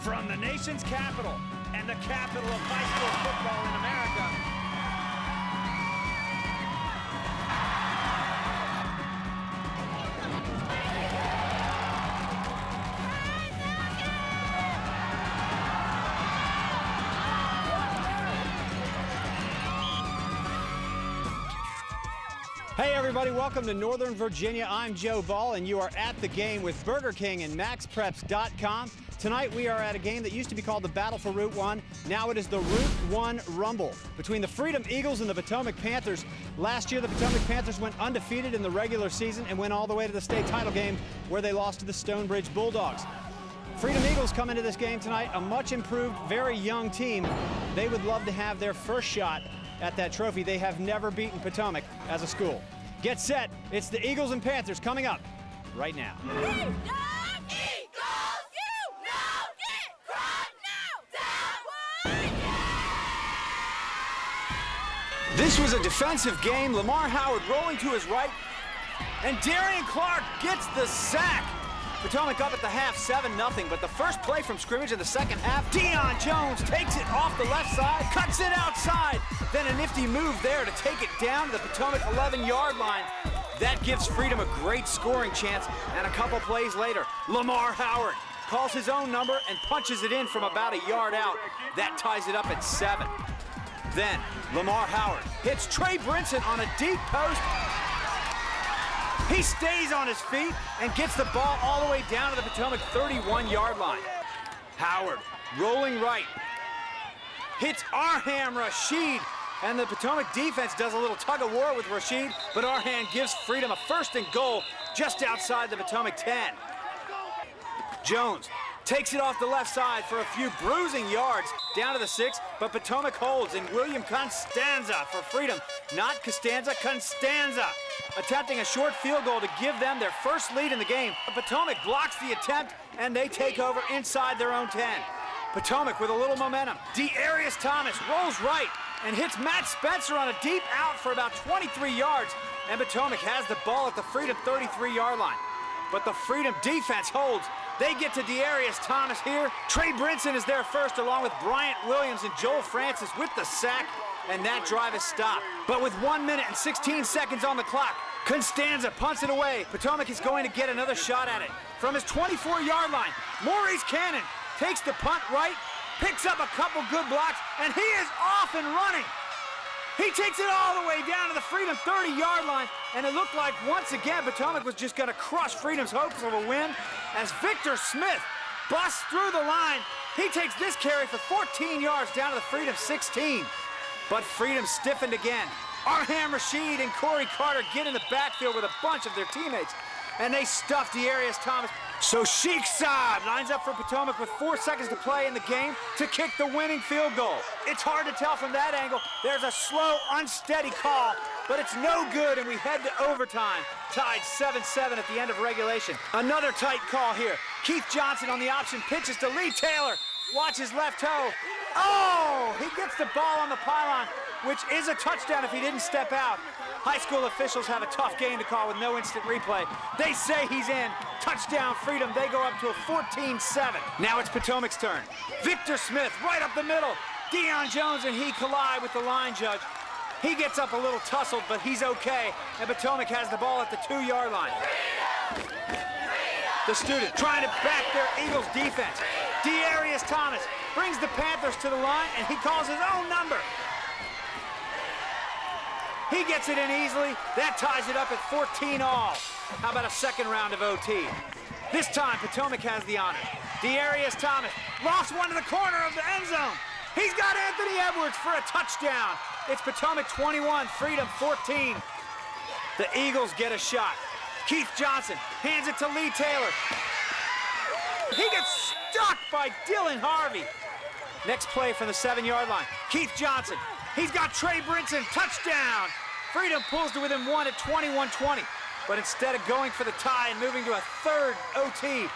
From the nation's capital and the capital of high school football in America, hey everybody, welcome to Northern Virginia. I'm Joe Ball and you are at the game with Burger King and MaxPreps.com. Tonight we are at a game that used to be called the Battle for Route 1. Now it is the Route 1 Rumble between the Freedom Eagles and the Potomac Panthers. Last year the Potomac Panthers went undefeated in the regular season and went all the way to the state title game where they lost to the Stonebridge Bulldogs. Freedom Eagles come into this game tonight, a much improved, very young team. They would love to have their first shot at that trophy. They have never beaten Potomac as a school. Get set, it's the Eagles and Panthers coming up right now. This was a defensive game. Lamar Howard rolling to his right, and Darian Clark gets the sack. Potomac up at the half, 7-0, but the first play from scrimmage in the second half, Deion Jones takes it off the left side, cuts it outside, then a nifty move there to take it down to the Potomac 11-yard line. That gives Freedom a great scoring chance, and a couple plays later, Lamar Howard calls his own number and punches it in from about a yard out. That ties it up at 7. Then, Lamar Howard hits Trey Brinson on a deep post. He stays on his feet and gets the ball all the way down to the Potomac 31-yard line. Howard, rolling right, hits Arham Rashid, and the Potomac defense does a little tug-of-war with Rashid, but Arham gives Freedom a 1st and goal just outside the Potomac 10. Jones takes it off the left side for a few bruising yards down to the 6, but Potomac holds, and William Constanza for Freedom. Not Costanza, Constanza, attempting a short field goal to give them their first lead in the game. Potomac blocks the attempt, and they take over inside their own 10. Potomac with a little momentum. Dearius Thomas rolls right and hits Matt Spencer on a deep out for about 23 yards, and Potomac has the ball at the Freedom 33-yard line. But the Freedom defense holds. They get to Dearius Thomas here. Trey Brinson is there first, along with Bryant Williams and Joel Francis with the sack, and that drive is stopped. But with 1 minute and 16 seconds on the clock, Constanza punts it away. Potomac is going to get another shot at it. From his 24-yard line, Maurice Cannon takes the punt right, picks up a couple good blocks, and he is off and running. He takes it all the way down to the Freedom 30-yard line, and it looked like once again Potomac was just going to crush Freedom's hopes of a win as Victor Smith busts through the line. He takes this carry for 14 yards down to the Freedom 16. But Freedom stiffened again. Arham Rashid and Corey Carter get in the backfield with a bunch of their teammates, and they stuff Dearius Thomas. So Sheikh Saab lines up for Potomac with 4 seconds to play in the game to kick the winning field goal. It's hard to tell from that angle. There's a slow, unsteady call, but it's no good, and we head to overtime. Tied 7-7 at the end of regulation. Another tight call here. Keith Johnson on the option pitches to Lee Taylor. Watch his left toe. Oh, he gets the ball on the pylon, which is a touchdown if he didn't step out. High school officials have a tough game to call with no instant replay. They say he's in. Touchdown Freedom. They go up to a 14-7. Now it's Potomac's turn. Victor Smith right up the middle. Deion Jones and he collide with the line judge. He gets up a little tussled, but he's okay. And Potomac has the ball at the 2-yard line. The student trying to back their Eagles defense. Dearius Thomas brings the Panthers to the line, and he calls his own number. He gets it in easily. That ties it up at 14 all. How about a second round of OT? This time, Potomac has the honor. Dearius Thomas lost one to the corner of the end zone. He's got Anthony Edwards for a touchdown. It's Potomac 21, Freedom 14. The Eagles get a shot. Keith Johnson hands it to Lee Taylor. He gets stuck by Dylan Harvey. Next play from the 7-yard line. Keith Johnson. He's got Trey Brinson. Touchdown. Freedom pulls to within 1 at 21-20. But instead of going for the tie and moving to a third OT,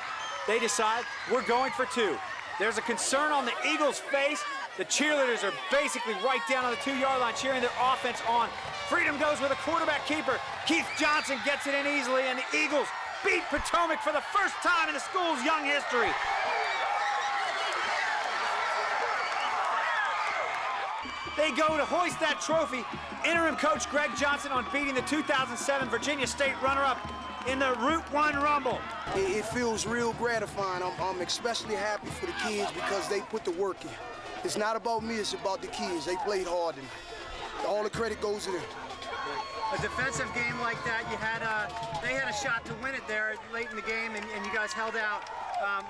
they decide we're going for 2. There's a concern on the Eagles' face. The cheerleaders are basically right down on the 2-yard line cheering their offense on. Freedom goes with a quarterback keeper. Keith Johnson gets it in easily, and the Eagles beat Potomac for the first time in the school's young history. They go to hoist that trophy. Interim coach Greg Johnson on beating the 2007 Virginia State runner-up in the Route 1 Rumble. It feels real gratifying. I'm especially happy for the kids because they put the work in. It's not about me, it's about the kids. They played hard, and all the credit goes to them. A defensive game like that, they had a shot to win it there late in the game, and you guys held out.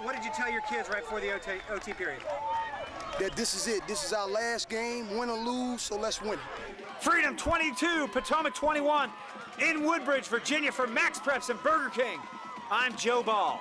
What did you tell your kids right before the OT period? That this is it. This is our last game, win or lose, so let's win it. Freedom 22, Potomac 21, in Woodbridge, Virginia, for Max Preps and Burger King. I'm Joe Ball.